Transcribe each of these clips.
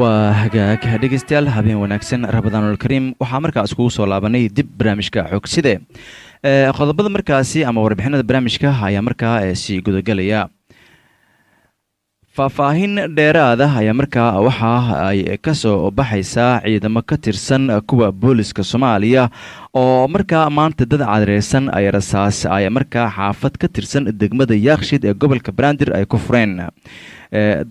waa hagaag dhegeystayaal habeen wanaagsan Ramadaanul Kariim waxaa markaas kugu soo laabanay dib barnaamijka xogside qodobada markaasi ama warbixinada barnaamijka ayaa markaa si gudagalaya faahfaahin dheeraad ah ayaa markaa waxa ay ka soo baxaysaa ciidamo ka tirsan kuwa booliska Soomaaliya oo markaa maanta dad caadeysan ay rasaas ay markaa xaafad ka tirsan degmada Yaaqshid ee gobolka Banaadir ay ku fureen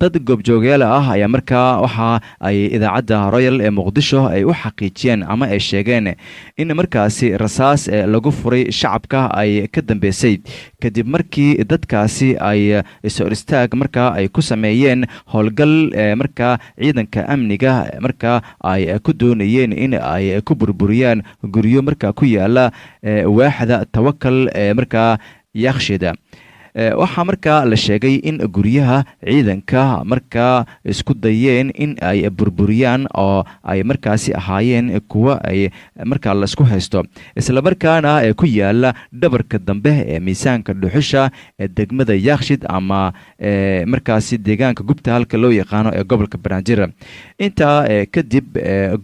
dad goobjoogayaal ah ayaa markaa waxa ay idaacadda Royal ee Muqdisho ay u xaqiijiyeen ama ay sheegeen in markaasi rasaas lagu furay shacabka ay ka dambeysay kadib markii dadkaasi ay soo istaag markaa ay ku sameeyeen howlgal markaa ciidanka amniga markaa ay ku doonayeen in ay ku burburiyaan guryo markaa ku yaala waaxda Tawakkal markaa Yaaqshid waxaa markaa la sheegay in guryaha ciidanka markaa isku dayeen in ay burburiyaan oo ay markaasi ahaayeen kuwa ay markaa la isku haysto isla markaana ku yaala dhabarka dambe ee miisaanka dhuxusha ee degmada Yaaqshid ama markaasi deegaanka gubta halka loo yaqaano ee gobolka Banaadir inta kadib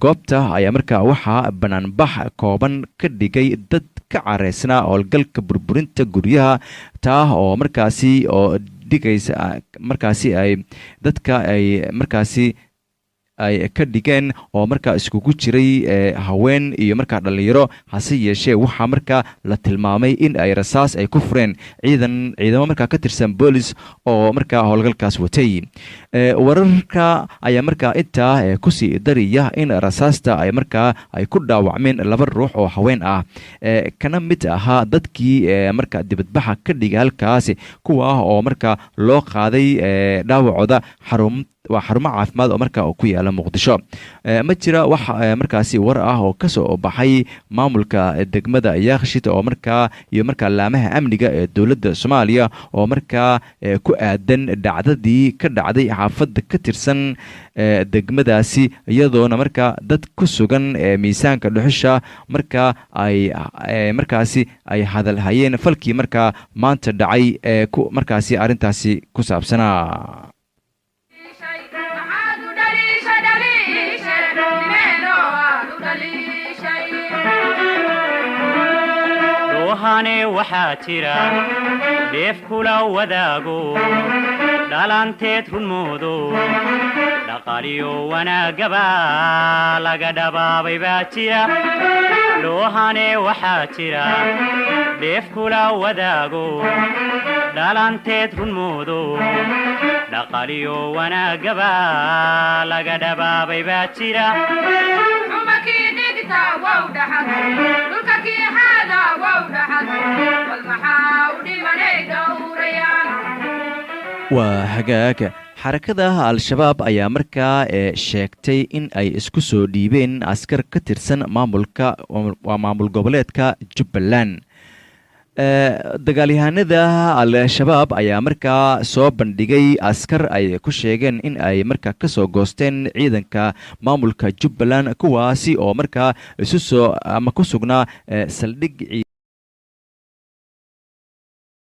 goobta ayaa markaa waxa banaanbax kooban ka dhigay dad ka careysnaa howlgalka burburinta guryaha taa oo markaasi oo dhigaysa markaasi ay dadka ay markaasi ay ka dhigeen oo markaa iskugu jiray haween iyo markaa dhalinyaro hase yeeshee waxa markaa la tilmaamay in ay rasaas ay ku fureen ciidamo markaa ka tirsan boolis oo markaa howlgalkaas watay wararka ayaa markaa intaa ku sii dariya in rasaasta ay markaa ay ku dhaawacmeen laba ruux oo haween ah kana mid ahaa dadkii markaa dibadbaxa ka dhigay halkaasi kuwa oo markaa loo qaaday dhaawacooda waa xarumo caafimaad oo markaa ku yaala Muqdisho ma jira wax markaasi war ah oo ka soo baxay maamulka degmada Yaaqshid oo markaa iyo markaa laamaha amniga ee dawladda Soomaaliya oo markaa ku aadan dhacdadii ka dhacday xaafadda ka tirsan degmadaasi iyadoona markaa dad ku sugan miisaanka dhuxusha markaa ay markaasi ay hadal hayeen falkii markaa maanta dhacay markaasi arintaasi ku saabsanaa hane waxaa jira dheef kula wadaago dhalanteed runmoodo dhaqaaliyo wanaagaba laga dhabaabay baa jira dhoohane waxaa jira dheef kula wadaago dhalanteed runmoodo dhaqaaliyo wanaagaba laga dhabaabay baa jira waa hagaag xarakada al-shabaab ayaa markaa sheegtay in ay isku soo dhiibeen askar ka tirsan maamul goboleedka Jubbaland dagaalyahanada al-shabaab ayaa markaa soo bandhigay askar ay ku sheegeen in ay markaa ka soo goosteen ciidanka maamulka Jubbaland kuwaasi oo markaa isu soo ama ku sugnaa saldhig